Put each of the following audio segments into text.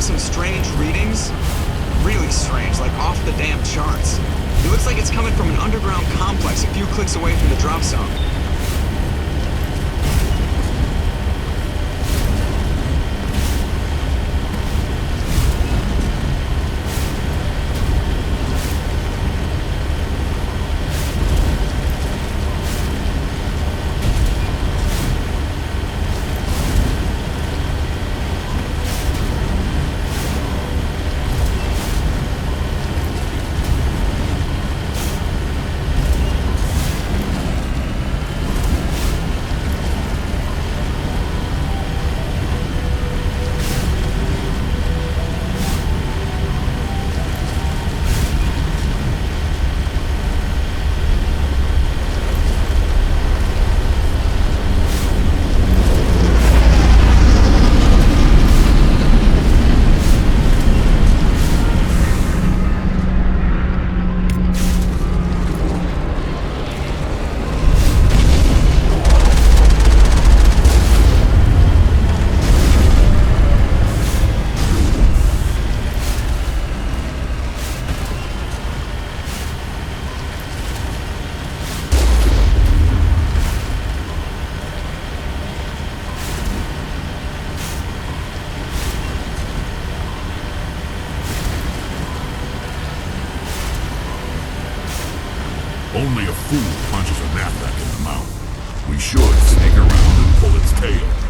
some strange readings. Really strange, like off the damn charts. It looks like it's coming from an underground complex a few clicks away from the drop zone. Only a fool punches a knapsack in the mouth. We should sneak around and pull its tail.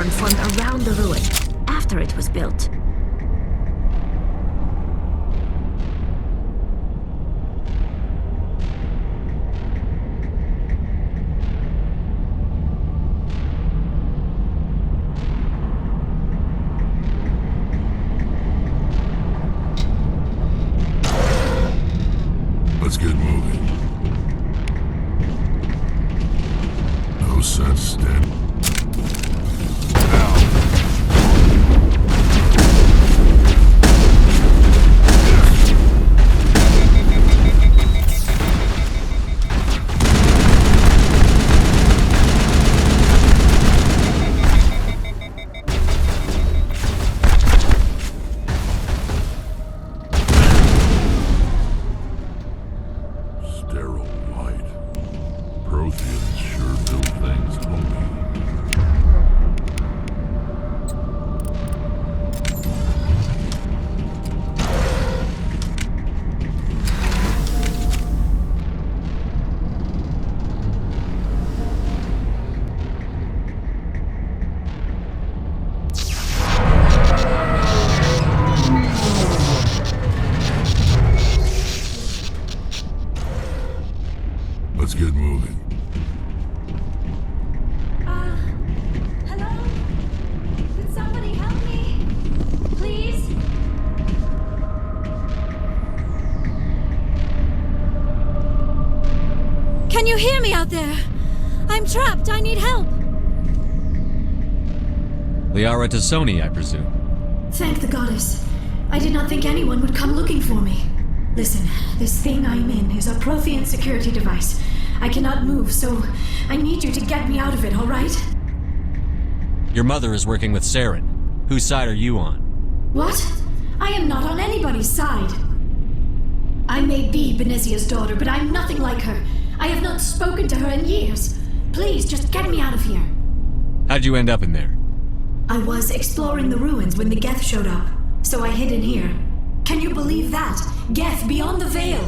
cavern formed around the ruin, after it was built. Let's get moving. No sense standing. Now. Sterile light. Protheans sure build things homey. Let's get moving. Hello? Could somebody help me? Please? Can you hear me out there? I'm trapped. I need help. Liara to Sony, I presume. Thank the goddess. I did not think anyone would come looking for me. Listen, this thing I'm in is a Prothean security device. I cannot move, so I need you to get me out of it, all right? Your mother is working with Saren. Whose side are you on? What? I am not on anybody's side. I may be Benezia's daughter, but I'm nothing like her. I have not spoken to her in years. Please, just get me out of here. How'd you end up in there? I was exploring the ruins when the Geth showed up, so I hid in here. Can you believe that? Geth beyond the veil!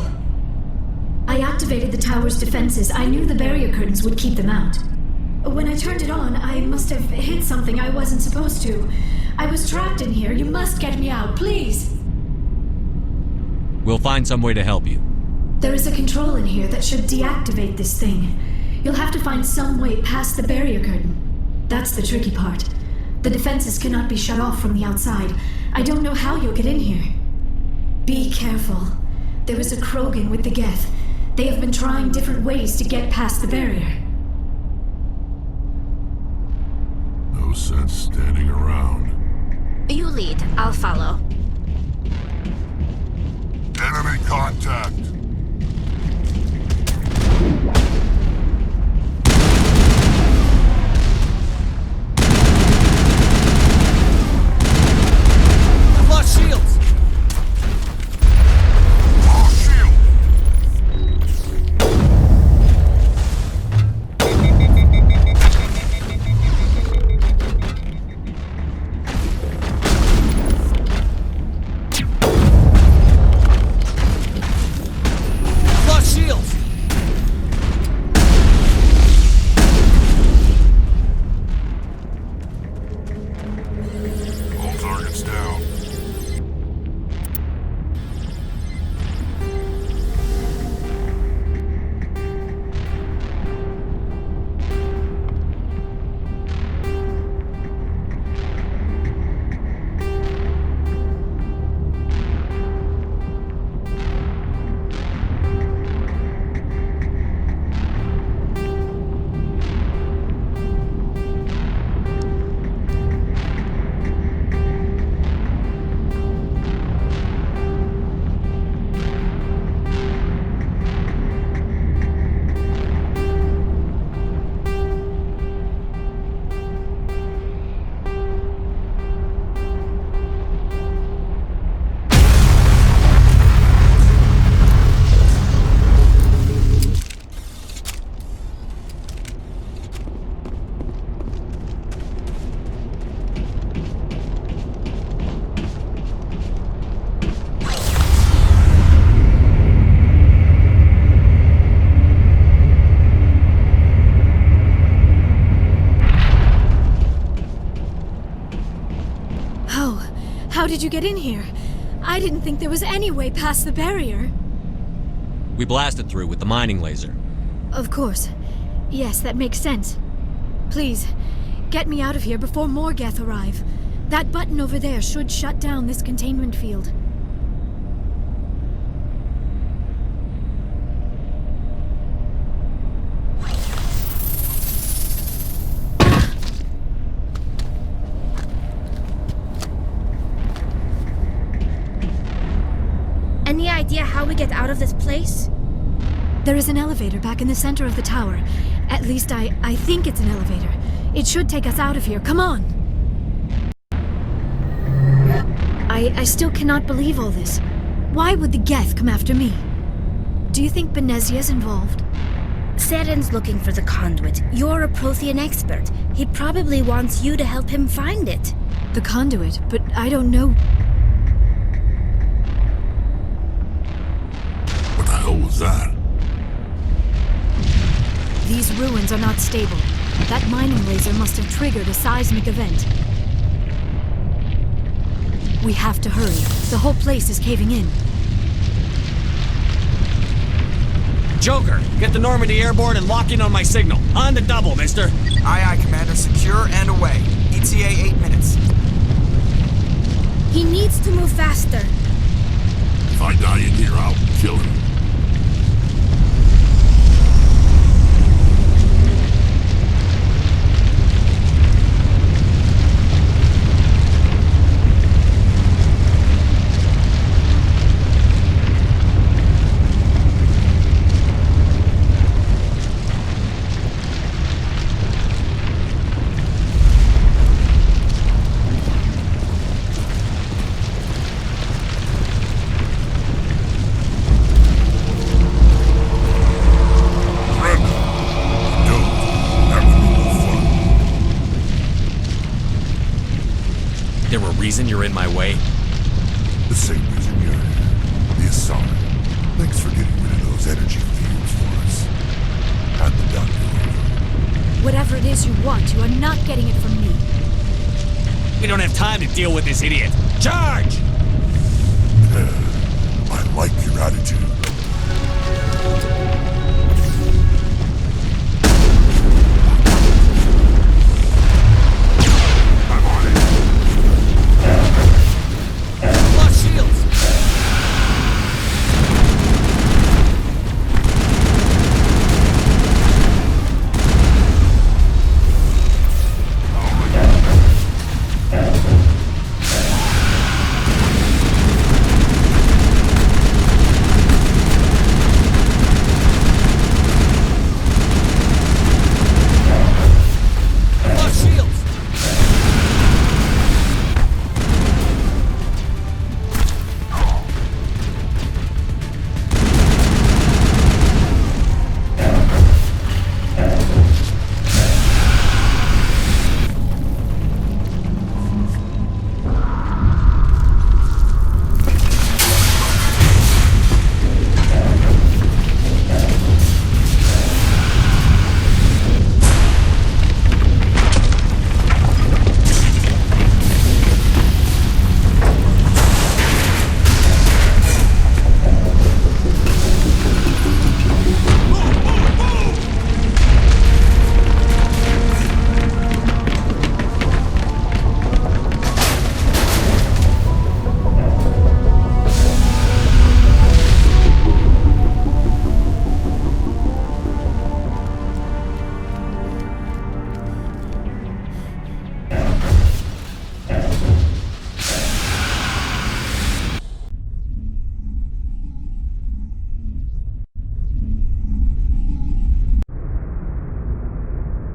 I activated the tower's defenses. I knew the barrier curtains would keep them out. When I turned it on, I must have hit something I wasn't supposed to. I was trapped in here. You must get me out, please! We'll find some way to help you. There is a control in here that should deactivate this thing. You'll have to find some way past the barrier curtain. That's the tricky part. The defenses cannot be shut off from the outside. I don't know how you'll get in here. Be careful. There is a Krogan with the Geth. They have been trying different ways to get past the barrier. No sense standing around. You lead. I'll follow. Enemy contact! I've lost shields! How did you get in here? I didn't think there was any way past the barrier. We blasted through with the mining laser. Of course. Yes, that makes sense. Please, get me out of here before more Geth arrive. That button over there should shut down this containment field. Any idea how we get out of this place? There is an elevator back in the center of the tower. At least I think it's an elevator. It should take us out of here. Come on! I still cannot believe all this. Why would the Geth come after me? Do you think Benezia's involved? Saren's looking for the conduit. You're a Prothean expert. He probably wants you to help him find it. The conduit, but I don't know. What the hell was that? These ruins are not stable. That mining laser must have triggered a seismic event. We have to hurry. The whole place is caving in. Joker, get the Normandy airborne and lock in on my signal. On the double, mister. Aye, aye, Commander. Secure and away. ETA 8 minutes. He needs to move faster. If I die in here, I'll kill him. Reason you're in my way? The same reason you're here. The assault. Thanks for getting rid of those energy fields for us. And the doctor. Whatever it is you want, you are not getting it from me. We don't have time to deal with this idiot. Charge! I like your attitude.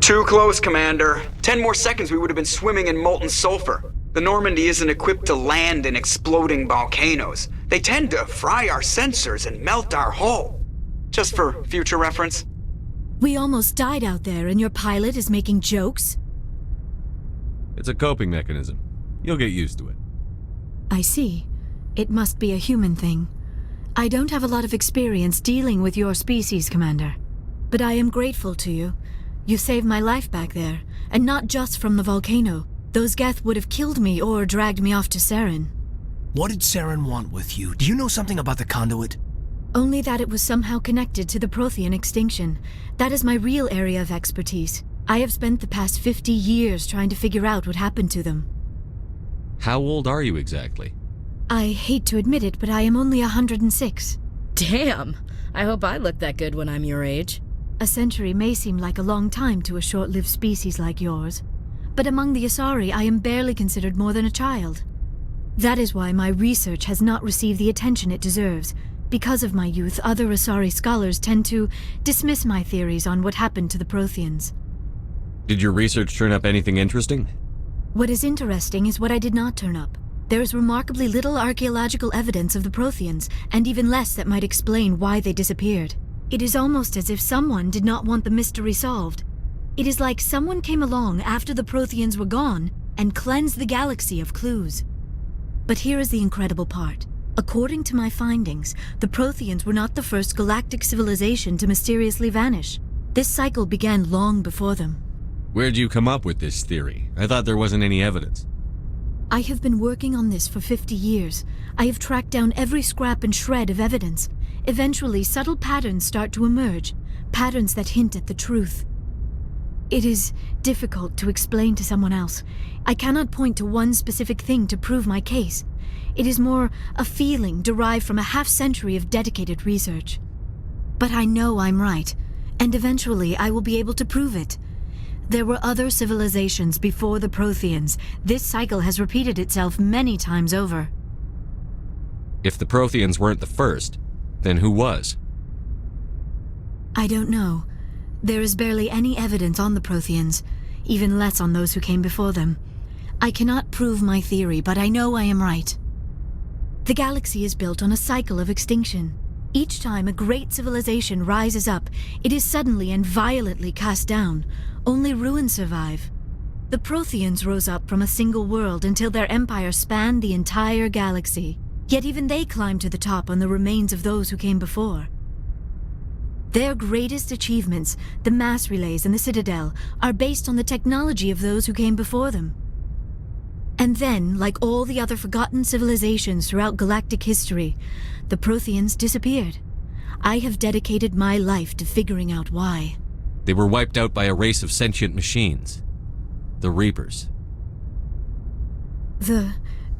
Too close, Commander. 10 more seconds we would have been swimming in molten sulfur. The Normandy isn't equipped to land in exploding volcanoes. They tend to fry our sensors and melt our hull. Just for future reference. We almost died out there, and your pilot is making jokes? It's a coping mechanism. You'll get used to it. I see. It must be a human thing. I don't have a lot of experience dealing with your species, Commander. But I am grateful to you. You saved my life back there, and not just from the volcano. Those Geth would have killed me or dragged me off to Saren. What did Saren want with you? Do you know something about the conduit? Only that it was somehow connected to the Prothean extinction. That is my real area of expertise. I have spent the past 50 years trying to figure out what happened to them. How old are you exactly? I hate to admit it, but I am only 106. Damn! I hope I look that good when I'm your age. A century may seem like a long time to a short-lived species like yours, but among the Asari I am barely considered more than a child. That is why my research has not received the attention it deserves. Because of my youth, other Asari scholars tend to dismiss my theories on what happened to the Protheans. Did your research turn up anything interesting? What is interesting is what I did not turn up. There is remarkably little archaeological evidence of the Protheans, and even less that might explain why they disappeared. It is almost as if someone did not want the mystery solved. It is like someone came along after the Protheans were gone and cleansed the galaxy of clues. But here is the incredible part. According to my findings, the Protheans were not the first galactic civilization to mysteriously vanish. This cycle began long before them. Where'd you come up with this theory? I thought there wasn't any evidence. I have been working on this for 50 years. I have tracked down every scrap and shred of evidence. Eventually, subtle patterns start to emerge, patterns that hint at the truth. It is difficult to explain to someone else. I cannot point to one specific thing to prove my case. It is more a feeling derived from a half-century of dedicated research. But I know I'm right, and eventually I will be able to prove it. There were other civilizations before the Protheans. This cycle has repeated itself many times over. If the Protheans weren't the first, then who was? I don't know. There is barely any evidence on the Protheans, even less on those who came before them. I cannot prove my theory, but I know I am right. The galaxy is built on a cycle of extinction. Each time a great civilization rises up, it is suddenly and violently cast down. Only ruins survive. The Protheans rose up from a single world until their empire spanned the entire galaxy. Yet even they climbed to the top on the remains of those who came before. Their greatest achievements, the mass relays and the Citadel, are based on the technology of those who came before them. And then, like all the other forgotten civilizations throughout galactic history, the Protheans disappeared. I have dedicated my life to figuring out why. They were wiped out by a race of sentient machines. The Reapers. The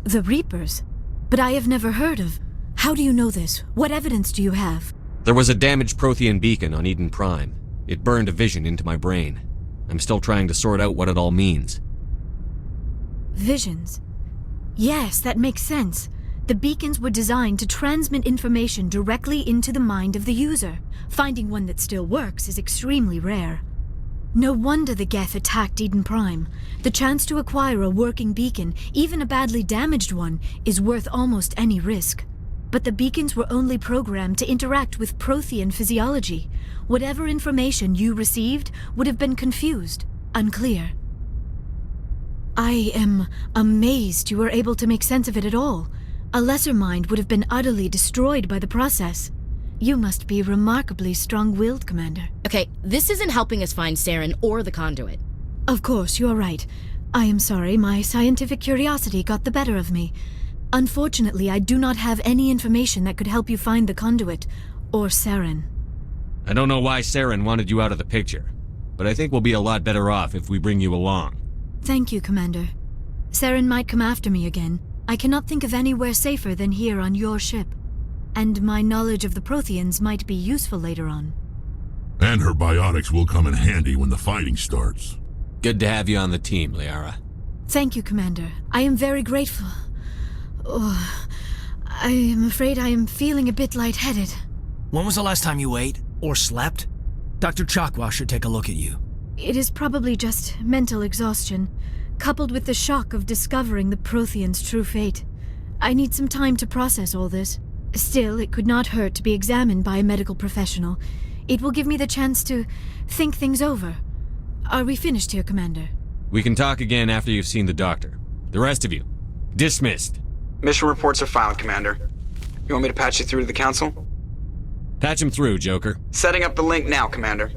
Reapers? But I have never heard of. How do you know this? What evidence do you have? There was a damaged Prothean beacon on Eden Prime. It burned a vision into my brain. I'm still trying to sort out what it all means. Visions? Yes, that makes sense. The beacons were designed to transmit information directly into the mind of the user. Finding one that still works is extremely rare. No wonder the Geth attacked Eden Prime. The chance to acquire a working beacon, even a badly damaged one, is worth almost any risk. But the beacons were only programmed to interact with Prothean physiology. Whatever information you received would have been confused, unclear. I am amazed you were able to make sense of it at all. A lesser mind would have been utterly destroyed by the process. You must be remarkably strong-willed, Commander. Okay, this isn't helping us find Saren or the conduit. Of course, you are right. I am sorry, my scientific curiosity got the better of me. Unfortunately, I do not have any information that could help you find the conduit, or Saren. I don't know why Saren wanted you out of the picture, but I think we'll be a lot better off if we bring you along. Thank you, Commander. Saren might come after me again. I cannot think of anywhere safer than here on your ship. And my knowledge of the Protheans might be useful later on. And her biotics will come in handy when the fighting starts. Good to have you on the team, Liara. Thank you, Commander. I am very grateful. Oh, I am afraid I am feeling a bit lightheaded. When was the last time you ate or slept? Dr. Chakwa should take a look at you. It is probably just mental exhaustion, coupled with the shock of discovering the Protheans' true fate. I need some time to process all this. Still, it could not hurt to be examined by a medical professional. It will give me the chance to think things over. Are we finished here, Commander? We can talk again after you've seen the doctor. The rest of you, dismissed. Mission reports are filed, Commander. You want me to patch you through to the Council? Patch him through, Joker. Setting up the link now, Commander.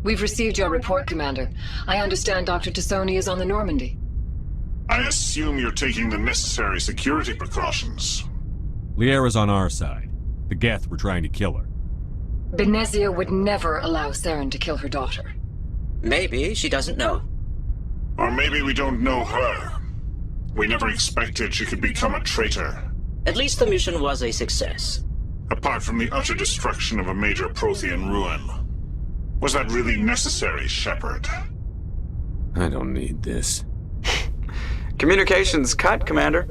We've received your report, Commander. I understand Dr. Tassoni is on the Normandy. I assume you're taking the necessary security precautions. Liara's on our side. The Geth were trying to kill her. Benezia would never allow Saren to kill her daughter. Maybe she doesn't know. Or maybe we don't know her. We never expected she could become a traitor. At least the mission was a success. Apart from the utter destruction of a major Prothean ruin. Was that really necessary, Shepard? I don't need this. Communications cut, Commander.